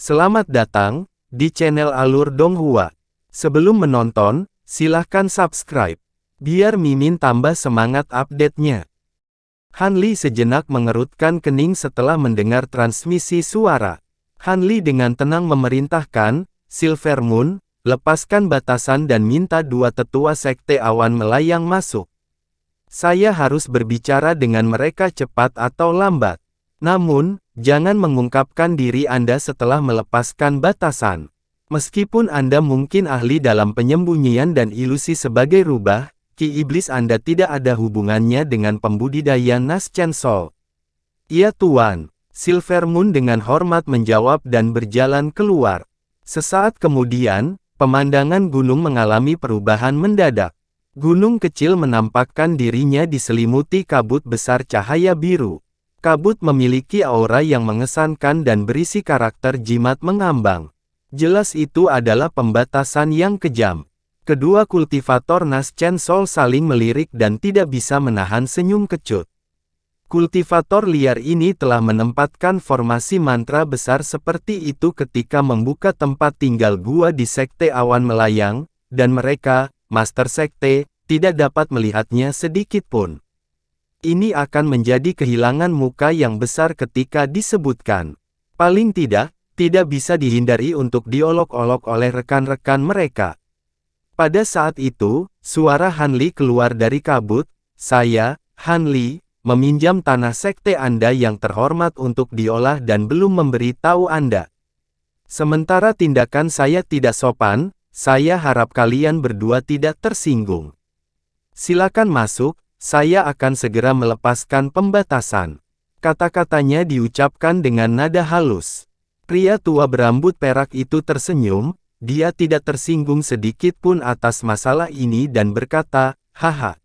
Selamat datang di channel Alur Donghua. Sebelum menonton, silahkan subscribe, biar Mimin tambah semangat update-nya. Han Li sejenak mengerutkan kening setelah mendengar transmisi suara. Han Li dengan tenang memerintahkan, Silver Moon, lepaskan batasan dan minta dua tetua sekte awan melayang masuk. Saya harus berbicara dengan mereka cepat atau lambat. Namun, jangan mengungkapkan diri Anda setelah melepaskan batasan. Meskipun Anda mungkin ahli dalam penyembunyian dan ilusi sebagai rubah, ki iblis Anda tidak ada hubungannya dengan pembudidaya Nas Chancel. Ya Tuan, Silver Moon dengan hormat menjawab dan berjalan keluar. Sesaat kemudian, pemandangan gunung mengalami perubahan mendadak. Gunung kecil menampakkan dirinya diselimuti kabut besar cahaya biru. Kabut memiliki aura yang mengesankan dan berisi karakter jimat mengambang. Jelas itu adalah pembatasan yang kejam. Kedua kultivator Nas Chancel saling melirik dan tidak bisa menahan senyum kecut. Kultivator liar ini telah menempatkan formasi mantra besar seperti itu ketika membuka tempat tinggal gua di Sekte Awan Melayang, dan mereka, Master Sekte, tidak dapat melihatnya sedikit pun. Ini akan menjadi kehilangan muka yang besar ketika disebutkan. Paling tidak bisa dihindari untuk diolok-olok oleh rekan-rekan mereka. Pada saat itu, suara Han Li keluar dari kabut. Saya, Han Li, meminjam tanah sekte Anda yang terhormat untuk diolah dan belum memberi tahu Anda. Sementara tindakan saya tidak sopan, saya harap kalian berdua tidak tersinggung. Silakan masuk. Saya akan segera melepaskan pembatasan. Kata-katanya diucapkan dengan nada halus. Pria tua berambut perak itu tersenyum, dia tidak tersinggung sedikit pun atas masalah ini dan berkata, haha.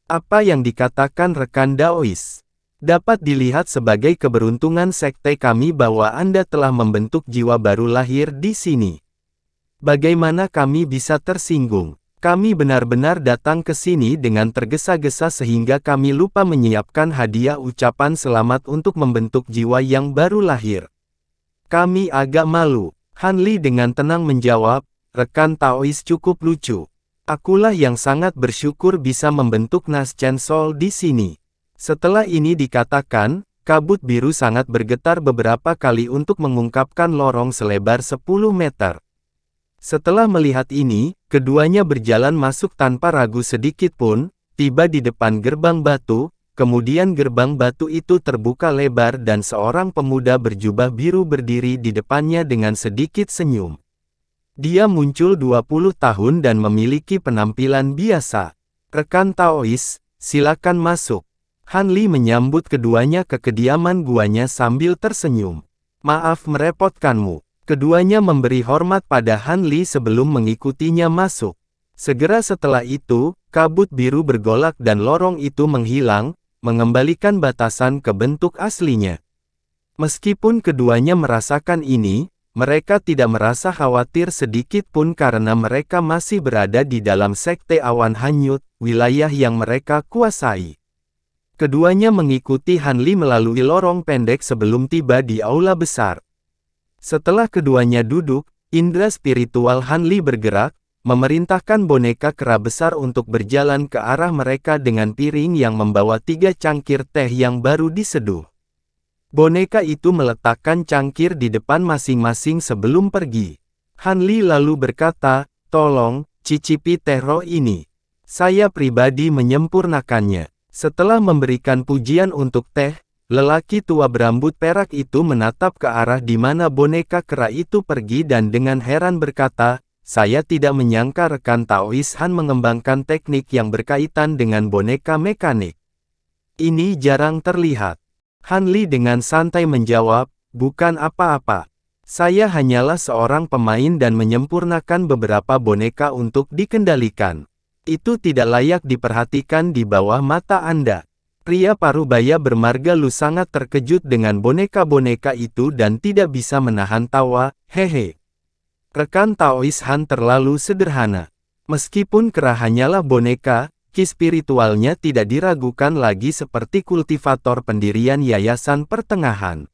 Apa yang dikatakan rekan Daois dapat dilihat sebagai keberuntungan sekte kami bahwa Anda telah membentuk jiwa baru lahir di sini. Bagaimana kami bisa tersinggung? Kami benar-benar datang ke sini dengan tergesa-gesa sehingga kami lupa menyiapkan hadiah ucapan selamat untuk membentuk jiwa yang baru lahir. Kami agak malu. Han Li dengan tenang menjawab, rekan Taois cukup lucu. Akulah yang sangat bersyukur bisa membentuk Nas Chancel di sini. Setelah ini dikatakan, kabut biru sangat bergetar beberapa kali untuk mengungkapkan lorong selebar 10 meter. Setelah melihat ini, keduanya berjalan masuk tanpa ragu sedikit pun, tiba di depan gerbang batu, kemudian gerbang batu itu terbuka lebar dan seorang pemuda berjubah biru berdiri di depannya dengan sedikit senyum. Dia muncul 20 tahun dan memiliki penampilan biasa. Rekan Taois, silakan masuk. Han Li menyambut keduanya ke kediaman guanya sambil tersenyum. Maaf merepotkanmu. Keduanya memberi hormat pada Han Li sebelum mengikutinya masuk. Segera setelah itu, kabut biru bergolak dan lorong itu menghilang, mengembalikan batasan ke bentuk aslinya. Meskipun keduanya merasakan ini, mereka tidak merasa khawatir sedikit pun karena mereka masih berada di dalam sekte awan hanyut, wilayah yang mereka kuasai. Keduanya mengikuti Han Li melalui lorong pendek sebelum tiba di aula besar. Setelah keduanya duduk, indera spiritual Han Li bergerak, memerintahkan boneka kera besar untuk berjalan ke arah mereka dengan piring yang membawa 3 cangkir teh yang baru diseduh. Boneka itu meletakkan cangkir di depan masing-masing sebelum pergi. Han Li lalu berkata, tolong, cicipi teh roh ini. Saya pribadi menyempurnakannya. Setelah memberikan pujian untuk teh, lelaki tua berambut perak itu menatap ke arah di mana boneka kera itu pergi dan dengan heran berkata, saya tidak menyangka rekan Taois Han mengembangkan teknik yang berkaitan dengan boneka mekanik. Ini jarang terlihat. Han Li dengan santai menjawab, bukan apa-apa. Saya hanyalah seorang pemain dan menyempurnakan beberapa boneka untuk dikendalikan. Itu tidak layak diperhatikan di bawah mata Anda. Pria parubaya bermarga Lu sangat terkejut dengan boneka-boneka itu dan tidak bisa menahan tawa, hehe. Rekan Taois Han terlalu sederhana. Meskipun kera hanyalah boneka, ki spiritualnya tidak diragukan lagi seperti kultivator pendirian Yayasan Pertengahan.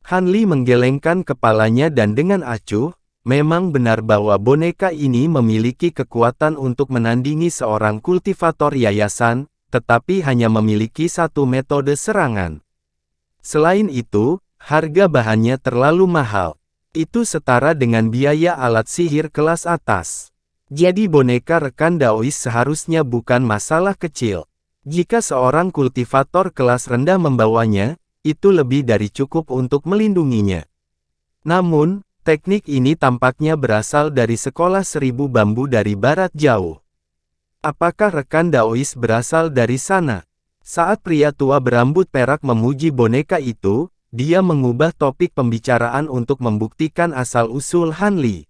Han Li menggelengkan kepalanya dan dengan acuh, memang benar bahwa boneka ini memiliki kekuatan untuk menandingi seorang kultivator yayasan, tetapi hanya memiliki satu metode serangan. Selain itu, harga bahannya terlalu mahal. Itu setara dengan biaya alat sihir kelas atas. Jadi boneka rekan Daois seharusnya bukan masalah kecil. Jika seorang kultivator kelas rendah membawanya, itu lebih dari cukup untuk melindunginya. Namun, teknik ini tampaknya berasal dari sekolah 1000 bambu dari barat jauh. Apakah rekan Daois berasal dari sana? Saat pria tua berambut perak memuji boneka itu, dia mengubah topik pembicaraan untuk membuktikan asal-usul Han Li.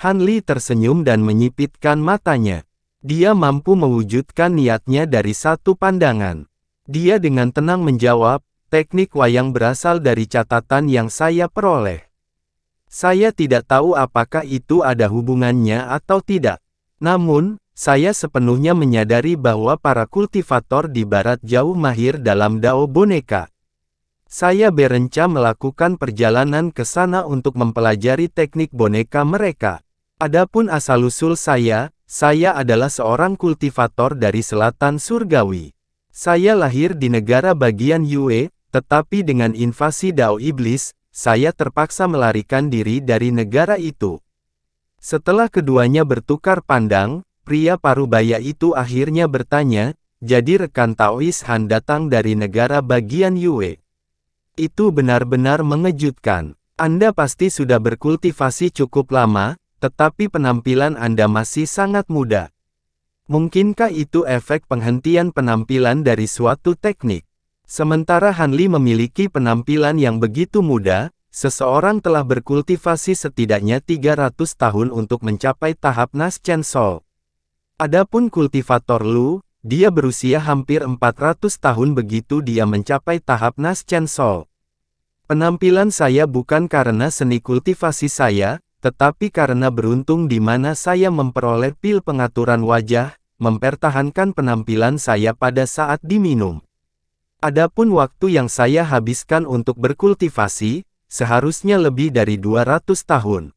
Han Li tersenyum dan menyipitkan matanya. Dia mampu mewujudkan niatnya dari satu pandangan. Dia dengan tenang menjawab, teknik wayang berasal dari catatan yang saya peroleh. Saya tidak tahu apakah itu ada hubungannya atau tidak. Namun, saya sepenuhnya menyadari bahwa para kultivator di barat jauh mahir dalam dao boneka. Saya berencana melakukan perjalanan ke sana untuk mempelajari teknik boneka mereka. Adapun asal-usul saya adalah seorang kultivator dari selatan surgawi. Saya lahir di negara bagian Yue, tetapi dengan invasi Dao Iblis, saya terpaksa melarikan diri dari negara itu. Setelah keduanya bertukar pandang, pria parubaya itu akhirnya bertanya, jadi rekan Taois Han datang dari negara bagian Yue. Itu benar-benar mengejutkan. Anda pasti sudah berkultivasi cukup lama, tetapi penampilan Anda masih sangat muda. Mungkinkah itu efek penghentian penampilan dari suatu teknik? Sementara Han Li memiliki penampilan yang begitu muda, seseorang telah berkultivasi setidaknya 300 tahun untuk mencapai tahap Nas Chen Sol. Adapun kultivator Lu, dia berusia hampir 400 tahun begitu dia mencapai tahap Nas Chen Sol. Penampilan saya bukan karena seni kultivasi saya, tetapi karena beruntung di mana saya memperoleh pil pengaturan wajah, mempertahankan penampilan saya pada saat diminum. Adapun waktu yang saya habiskan untuk berkultivasi, seharusnya lebih dari 200 tahun.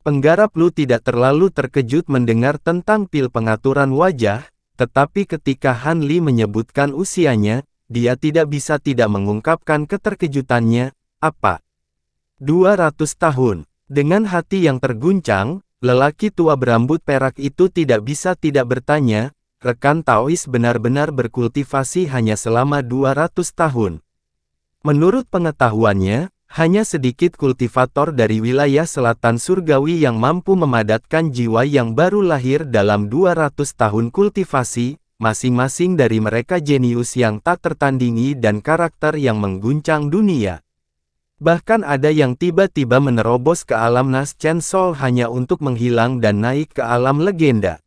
Penggarap Lu tidak terlalu terkejut mendengar tentang pil pengaturan wajah, tetapi ketika Han Li menyebutkan usianya, dia tidak bisa tidak mengungkapkan keterkejutannya. Apa? 200 tahun. Dengan hati yang terguncang, lelaki tua berambut perak itu tidak bisa tidak bertanya, rekan Taois benar-benar berkultivasi hanya selama 200 tahun. Menurut pengetahuannya, hanya sedikit kultivator dari wilayah selatan surgawi yang mampu memadatkan jiwa yang baru lahir dalam 200 tahun kultivasi, masing-masing dari mereka jenius yang tak tertandingi dan karakter yang mengguncang dunia. Bahkan ada yang tiba-tiba menerobos ke alam Nas Chen Sol hanya untuk menghilang dan naik ke alam legenda.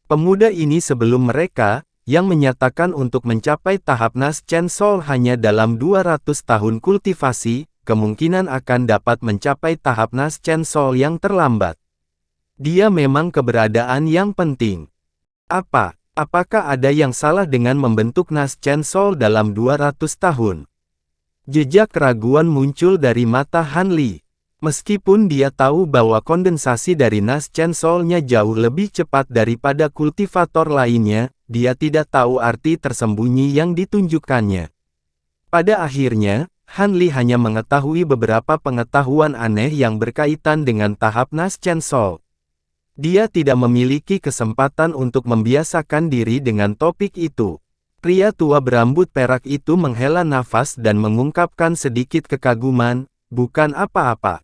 Pemuda ini sebelum mereka, yang menyatakan untuk mencapai tahap Nas Chen Sol hanya dalam 200 tahun kultivasi, kemungkinan akan dapat mencapai tahap Nas Chen Sol yang terlambat. Dia memang keberadaan yang penting. Apakah ada yang salah dengan membentuk Nas Chen Sol dalam 200 tahun? Jejak keraguan muncul dari mata Han Li. Meskipun dia tahu bahwa kondensasi dari Nas Chen Sol-nya jauh lebih cepat daripada kultivator lainnya, dia tidak tahu arti tersembunyi yang ditunjukkannya. Pada akhirnya, Han Li hanya mengetahui beberapa pengetahuan aneh yang berkaitan dengan tahap Nas Chen Sol. Dia tidak memiliki kesempatan untuk membiasakan diri dengan topik itu. Pria tua berambut perak itu menghela nafas dan mengungkapkan sedikit kekaguman, bukan apa-apa.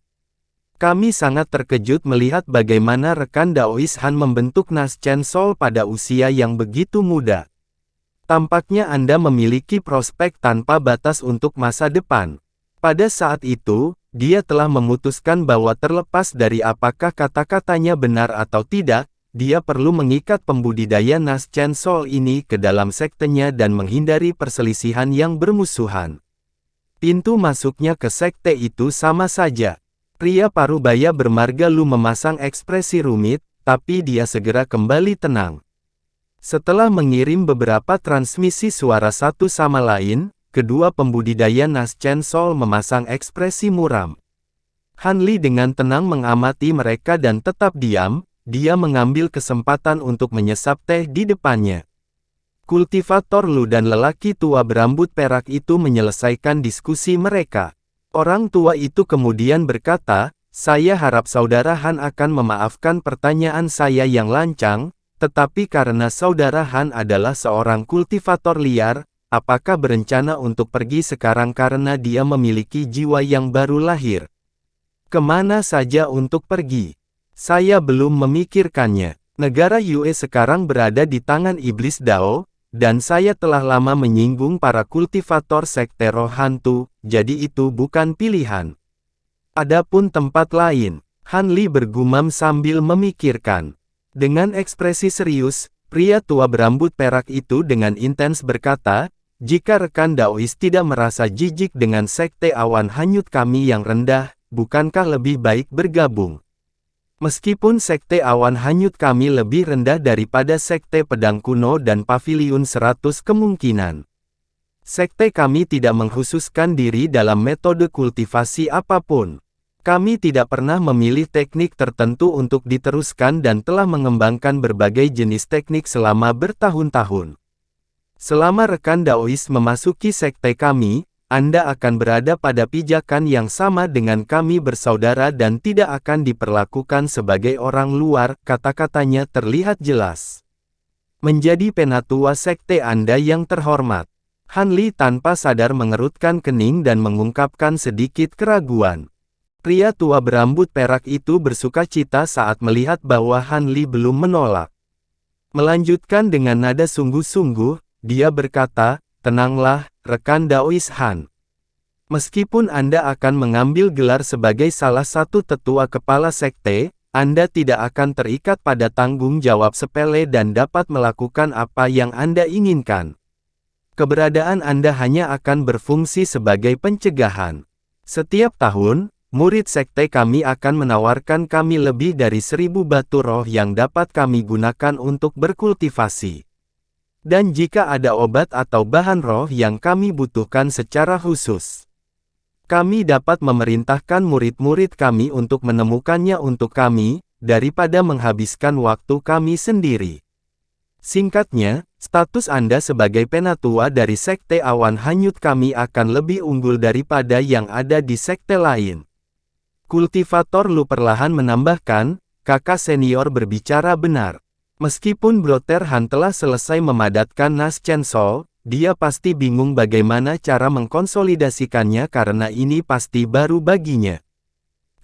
Kami sangat terkejut melihat bagaimana rekan Daois Han membentuk Nas Chen Sol pada usia yang begitu muda. Tampaknya Anda memiliki prospek tanpa batas untuk masa depan. Pada saat itu, dia telah memutuskan bahwa terlepas dari apakah kata-katanya benar atau tidak, dia perlu mengikat pembudidaya Nas Chen Sol ini ke dalam sektenya dan menghindari perselisihan yang bermusuhan. Pintu masuknya ke sekte itu sama saja. Pria parubaya bermarga Lu memasang ekspresi rumit, tapi dia segera kembali tenang. Setelah mengirim beberapa transmisi suara satu sama lain, kedua pembudidaya Nas Chen Sol memasang ekspresi muram. Han Li dengan tenang mengamati mereka dan tetap diam, dia mengambil kesempatan untuk menyesap teh di depannya. Kultivator Lu dan lelaki tua berambut perak itu menyelesaikan diskusi mereka. Orang tua itu kemudian berkata, "Saya harap Saudara Han akan memaafkan pertanyaan saya yang lancang, tetapi karena Saudara Han adalah seorang kultivator liar, apakah berencana untuk pergi sekarang karena dia memiliki jiwa yang baru lahir? Kemana saja untuk pergi? Saya belum memikirkannya. Negara Yue sekarang berada di tangan iblis Dao, dan saya telah lama menyinggung para kultivator sekte roh hantu, jadi itu bukan pilihan. Adapun tempat lain," Han Li bergumam sambil memikirkan. Dengan ekspresi serius, pria tua berambut perak itu dengan intens berkata, "Jika rekan Daois tidak merasa jijik dengan sekte awan hanyut kami yang rendah, bukankah lebih baik bergabung? Meskipun sekte awan hanyut kami lebih rendah daripada sekte pedang kuno dan paviliun 100 kemungkinan. Sekte kami tidak mengkhususkan diri dalam metode kultivasi apapun. Kami tidak pernah memilih teknik tertentu untuk diteruskan dan telah mengembangkan berbagai jenis teknik selama bertahun-tahun. Selama rekan Daois memasuki sekte kami, Anda akan berada pada pijakan yang sama dengan kami bersaudara dan tidak akan diperlakukan sebagai orang luar," kata-katanya terlihat jelas. "Menjadi penatua sekte Anda yang terhormat." Han Li tanpa sadar mengerutkan kening dan mengungkapkan sedikit keraguan. Pria tua berambut perak itu bersukacita saat melihat bahwa Han Li belum menolak. Melanjutkan dengan nada sungguh-sungguh, dia berkata, "Tenanglah, rekan Daois Han. Meskipun Anda akan mengambil gelar sebagai salah satu tetua kepala sekte, Anda tidak akan terikat pada tanggung jawab sepele dan dapat melakukan apa yang Anda inginkan. Keberadaan Anda hanya akan berfungsi sebagai pencegahan. Setiap tahun, murid sekte kami akan menawarkan kami lebih dari 1000 batu roh yang dapat kami gunakan untuk berkultivasi. Dan jika ada obat atau bahan roh yang kami butuhkan secara khusus, kami dapat memerintahkan murid-murid kami untuk menemukannya untuk kami, daripada menghabiskan waktu kami sendiri. Singkatnya, status Anda sebagai penatua dari sekte awan hanyut kami akan lebih unggul daripada yang ada di sekte lain." Kultivator Lu perlahan menambahkan, "Kakak senior berbicara benar. Meskipun Brother Han telah selesai memadatkan Nas Chen Sol, dia pasti bingung bagaimana cara mengkonsolidasikannya karena ini pasti baru baginya.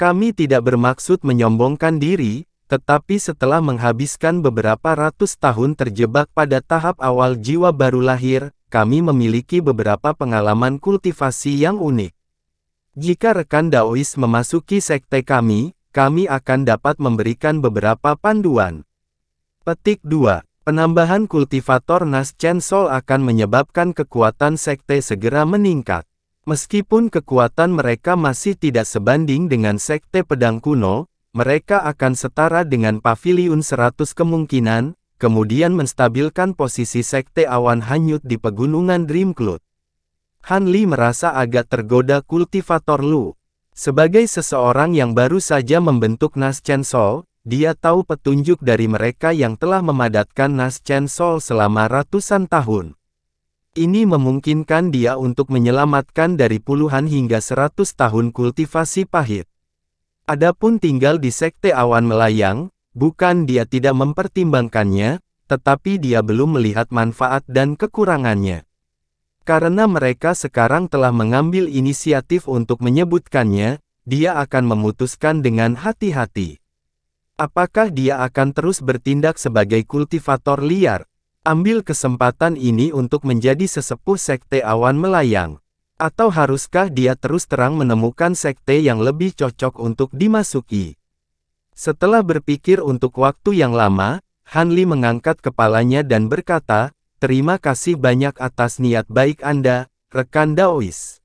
Kami tidak bermaksud menyombongkan diri, tetapi setelah menghabiskan beberapa ratus tahun terjebak pada tahap awal jiwa baru lahir, kami memiliki beberapa pengalaman kultivasi yang unik. Jika rekan Daois memasuki sekte kami akan dapat memberikan beberapa panduan." Petik 2. Penambahan kultivator Nas Chen Sol akan menyebabkan kekuatan sekte segera meningkat. Meskipun kekuatan mereka masih tidak sebanding dengan sekte pedang kuno, mereka akan setara dengan paviliun 100 kemungkinan, kemudian menstabilkan posisi sekte awan hanyut di pegunungan Dreamcloud. Han Li merasa agak tergoda kultivator Lu. Sebagai seseorang yang baru saja membentuk Nas Chen Sol, dia tahu petunjuk dari mereka yang telah memadatkan Nas Chen Sol selama ratusan tahun. Ini memungkinkan dia untuk menyelamatkan dari puluhan hingga 100 tahun kultivasi pahit. Adapun tinggal di sekte awan melayang, bukan dia tidak mempertimbangkannya, tetapi dia belum melihat manfaat dan kekurangannya. Karena mereka sekarang telah mengambil inisiatif untuk menyebutkannya, dia akan memutuskan dengan hati-hati. Apakah dia akan terus bertindak sebagai kultivator liar? Ambil kesempatan ini untuk menjadi sesepuh sekte awan melayang. Atau haruskah dia terus terang menemukan sekte yang lebih cocok untuk dimasuki? Setelah berpikir untuk waktu yang lama, Han Li mengangkat kepalanya dan berkata, "Terima kasih banyak atas niat baik Anda, rekan Daois.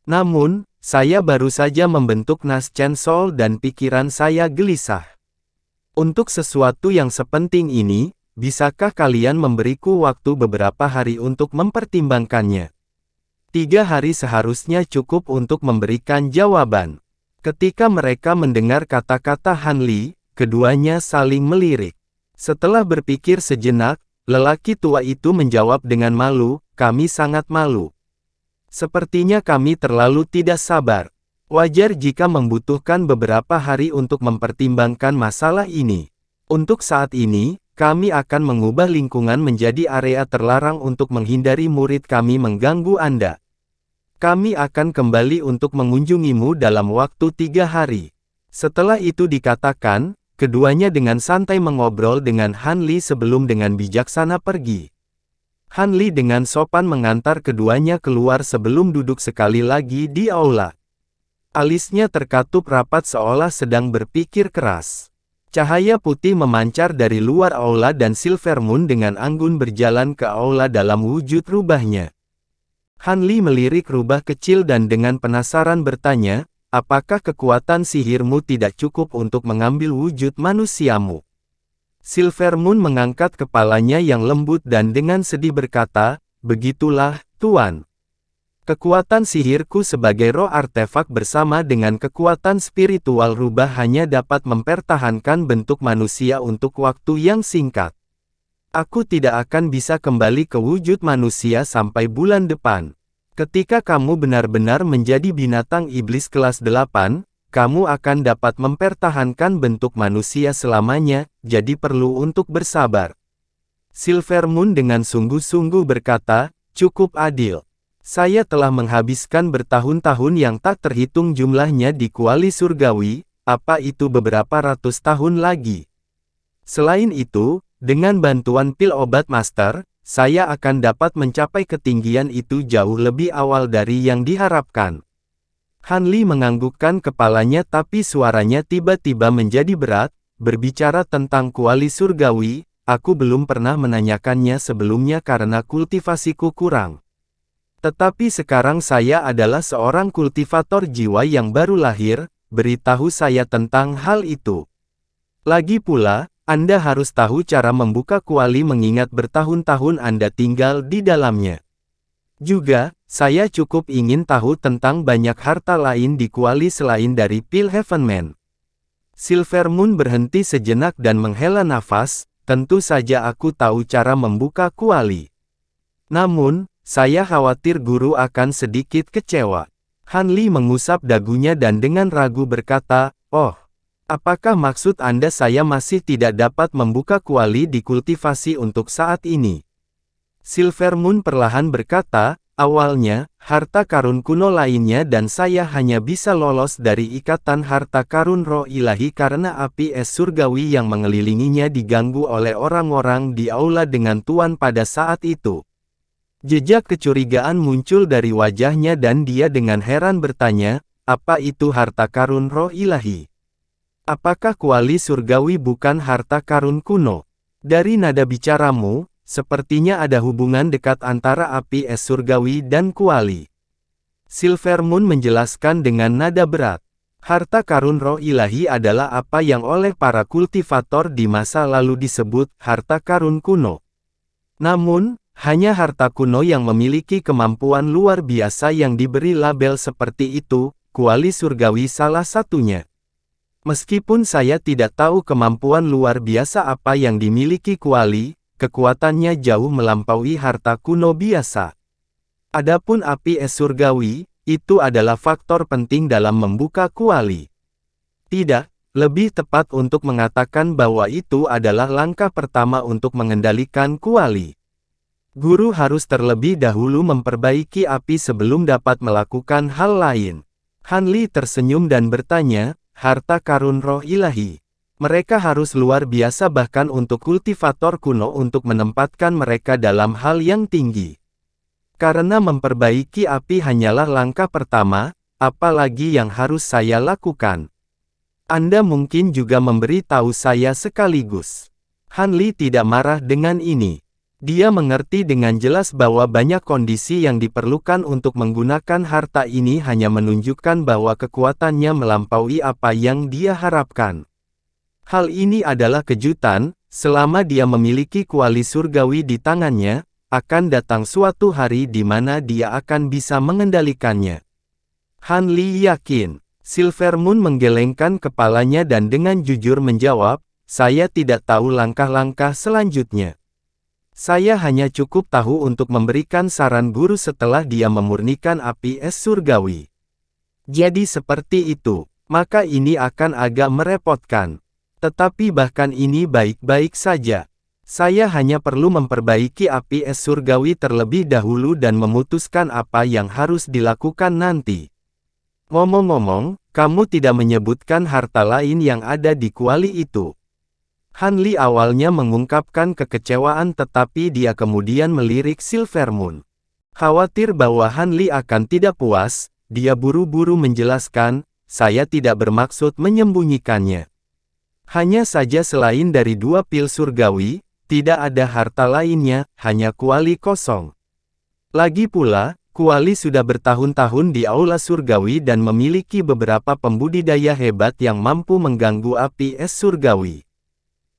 Namun, saya baru saja membentuk Nas Chen Sol dan pikiran saya gelisah. Untuk sesuatu yang sepenting ini, bisakah kalian memberiku waktu beberapa hari untuk mempertimbangkannya?" 3 hari seharusnya cukup untuk memberikan jawaban. Ketika mereka mendengar kata-kata Han Li, keduanya saling melirik. Setelah berpikir sejenak, lelaki tua itu menjawab dengan malu, "Kami sangat malu. Sepertinya kami terlalu tidak sabar. Wajar jika membutuhkan beberapa hari untuk mempertimbangkan masalah ini. Untuk saat ini, kami akan mengubah lingkungan menjadi area terlarang untuk menghindari murid kami mengganggu Anda. Kami akan kembali untuk mengunjungimu dalam waktu 3 hari." Setelah itu dikatakan, keduanya dengan santai mengobrol dengan Han Li sebelum dengan bijaksana pergi. Han Li dengan sopan mengantar keduanya keluar sebelum duduk sekali lagi di aula. Alisnya terkatup rapat seolah sedang berpikir keras. Cahaya putih memancar dari luar aula dan Silvermoon dengan anggun berjalan ke aula dalam wujud rubahnya. Han Li melirik rubah kecil dan dengan penasaran bertanya, "Apakah kekuatan sihirmu tidak cukup untuk mengambil wujud manusiamu?" Silvermoon mengangkat kepalanya yang lembut dan dengan sedih berkata, "Begitulah, Tuan. Kekuatan sihirku sebagai roh artefak bersama dengan kekuatan spiritual rubah hanya dapat mempertahankan bentuk manusia untuk waktu yang singkat. Aku tidak akan bisa kembali ke wujud manusia sampai bulan depan. Ketika kamu benar-benar menjadi binatang iblis kelas 8, kamu akan dapat mempertahankan bentuk manusia selamanya, jadi perlu untuk bersabar." Silvermoon dengan sungguh-sungguh berkata, "Cukup adil. Saya telah menghabiskan bertahun-tahun yang tak terhitung jumlahnya di kuali surgawi, apa itu beberapa ratus tahun lagi. Selain itu, dengan bantuan pil obat master, saya akan dapat mencapai ketinggian itu jauh lebih awal dari yang diharapkan." Han Li menganggukkan kepalanya tapi suaranya tiba-tiba menjadi berat, "Berbicara tentang kuali surgawi, aku belum pernah menanyakannya sebelumnya karena kultivasiku kurang. Tetapi sekarang saya adalah seorang kultivator jiwa yang baru lahir, beritahu saya tentang hal itu. Lagi pula, Anda harus tahu cara membuka kuali mengingat bertahun-tahun Anda tinggal di dalamnya. Juga, saya cukup ingin tahu tentang banyak harta lain di kuali selain dari pil Heavenman." Silvermoon berhenti sejenak dan menghela nafas, "Tentu saja aku tahu cara membuka kuali. Namun, saya khawatir guru akan sedikit kecewa." Han Li mengusap dagunya dan dengan ragu berkata, "Oh, apakah maksud Anda saya masih tidak dapat membuka kuali di kultivasi untuk saat ini?" Silvermoon perlahan berkata, "Awalnya, harta karun kuno lainnya dan saya hanya bisa lolos dari ikatan harta karun roh ilahi karena api es surgawi yang mengelilinginya diganggu oleh orang-orang di aula dengan Tuan pada saat itu." Jejak kecurigaan muncul dari wajahnya dan dia dengan heran bertanya, "Apa itu harta karun roh ilahi? Apakah kuali surgawi bukan harta karun kuno? Dari nada bicaramu, sepertinya ada hubungan dekat antara api es surgawi dan kuali." Silvermoon menjelaskan dengan nada berat, "Harta karun roh ilahi adalah apa yang oleh para kultivator di masa lalu disebut harta karun kuno. Namun, hanya harta kuno yang memiliki kemampuan luar biasa yang diberi label seperti itu, kuali surgawi salah satunya. Meskipun saya tidak tahu kemampuan luar biasa apa yang dimiliki kuali, kekuatannya jauh melampaui harta kuno biasa. Adapun api es surgawi, itu adalah faktor penting dalam membuka kuali. Tidak, lebih tepat untuk mengatakan bahwa itu adalah langkah pertama untuk mengendalikan kuali. Guru harus terlebih dahulu memperbaiki api sebelum dapat melakukan hal lain." Han Li tersenyum dan bertanya, "Harta karun roh ilahi. Mereka harus luar biasa bahkan untuk kultivator kuno untuk menempatkan mereka dalam hal yang tinggi. Karena memperbaiki api hanyalah langkah pertama, apalagi yang harus saya lakukan? Anda mungkin juga memberi tahu saya sekaligus." Han Li tidak marah dengan ini. Dia mengerti dengan jelas bahwa banyak kondisi yang diperlukan untuk menggunakan harta ini hanya menunjukkan bahwa kekuatannya melampaui apa yang dia harapkan. Hal ini adalah kejutan, selama dia memiliki kuali surgawi di tangannya, akan datang suatu hari di mana dia akan bisa mengendalikannya. Han Li yakin. Silvermoon menggelengkan kepalanya dan dengan jujur menjawab, saya tidak tahu langkah-langkah selanjutnya. Saya hanya cukup tahu untuk memberikan saran guru setelah dia memurnikan api es surgawi. Jadi seperti itu, maka ini akan agak merepotkan. Tetapi bahkan ini baik-baik saja. Saya hanya perlu memperbaiki api es surgawi terlebih dahulu dan memutuskan apa yang harus dilakukan nanti. Ngomong-ngomong, kamu tidak menyebutkan harta lain yang ada di kuali itu. Han Li awalnya mengungkapkan kekecewaan tetapi dia kemudian melirik Silvermoon. Khawatir bahwa Han Li akan tidak puas, dia buru-buru menjelaskan, saya tidak bermaksud menyembunyikannya. Hanya saja selain dari 2 pil surgawi, tidak ada harta lainnya, hanya kuali kosong. Lagi pula, kuali sudah bertahun-tahun di aula surgawi dan memiliki beberapa pembudidaya hebat yang mampu mengganggu api es surgawi.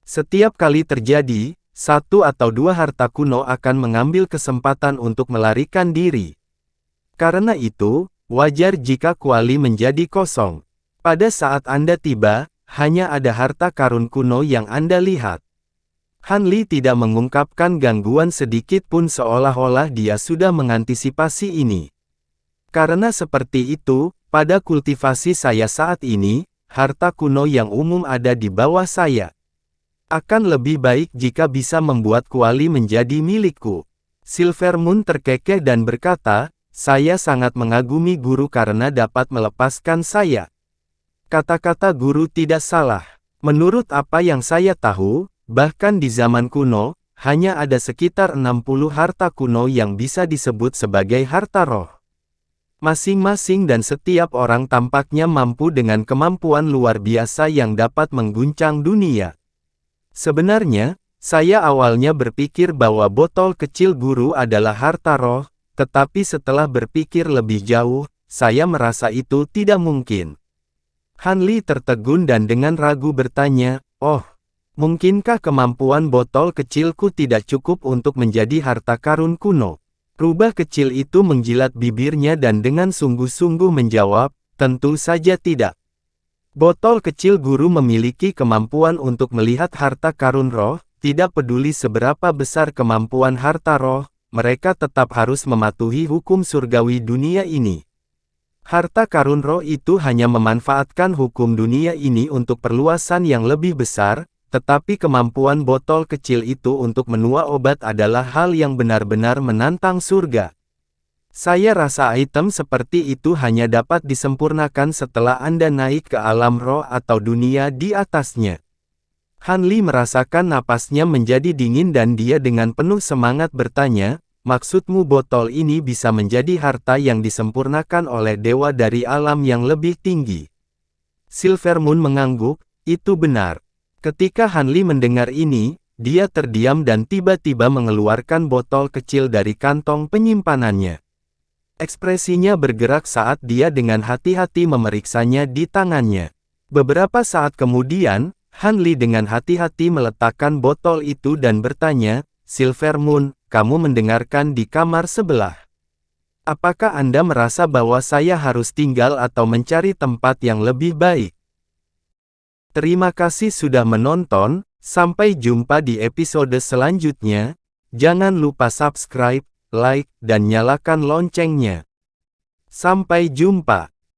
Setiap kali terjadi, 1 atau 2 harta kuno akan mengambil kesempatan untuk melarikan diri. Karena itu, wajar jika kuali menjadi kosong. Pada saat Anda tiba, hanya ada harta karun kuno yang Anda lihat. Han Li tidak mengungkapkan gangguan sedikit pun seolah-olah dia sudah mengantisipasi ini. Karena seperti itu, pada kultivasi saya saat ini, harta kuno yang umum ada di bawah saya. Akan lebih baik jika bisa membuat kuali menjadi milikku. Silvermoon terkekeh dan berkata, saya sangat mengagumi guru karena dapat melepaskan saya. Kata-kata guru tidak salah. Menurut apa yang saya tahu, bahkan di zaman kuno, hanya ada sekitar 60 harta kuno yang bisa disebut sebagai harta roh. Masing-masing dan setiap orang tampaknya mampu dengan kemampuan luar biasa yang dapat mengguncang dunia. Sebenarnya, saya awalnya berpikir bahwa botol kecil guru adalah harta roh, tetapi setelah berpikir lebih jauh, saya merasa itu tidak mungkin. Han Li tertegun dan dengan ragu bertanya, oh, mungkinkah kemampuan botol kecilku tidak cukup untuk menjadi harta karun kuno? Rubah kecil itu menjilat bibirnya dan dengan sungguh-sungguh menjawab, tentu saja tidak. Botol kecil guru memiliki kemampuan untuk melihat harta karun roh, tidak peduli seberapa besar kemampuan harta roh, mereka tetap harus mematuhi hukum surgawi dunia ini. Harta karun roh itu hanya memanfaatkan hukum dunia ini untuk perluasan yang lebih besar, tetapi kemampuan botol kecil itu untuk menua obat adalah hal yang benar-benar menantang surga. Saya rasa item seperti itu hanya dapat disempurnakan setelah Anda naik ke alam roh atau dunia di atasnya. Han Li merasakan napasnya menjadi dingin dan dia dengan penuh semangat bertanya, maksudmu botol ini bisa menjadi harta yang disempurnakan oleh dewa dari alam yang lebih tinggi? Silvermoon mengangguk, itu benar. Ketika Han Li mendengar ini, dia terdiam dan tiba-tiba mengeluarkan botol kecil dari kantong penyimpanannya. Ekspresinya bergerak saat dia dengan hati-hati memeriksanya di tangannya. Beberapa saat kemudian, Han Li dengan hati-hati meletakkan botol itu dan bertanya, Silvermoon, kamu mendengarkan di kamar sebelah. Apakah Anda merasa bahwa saya harus tinggal atau mencari tempat yang lebih baik? Terima kasih sudah menonton, sampai jumpa di episode selanjutnya. Jangan lupa subscribe, like, dan nyalakan loncengnya. Sampai jumpa.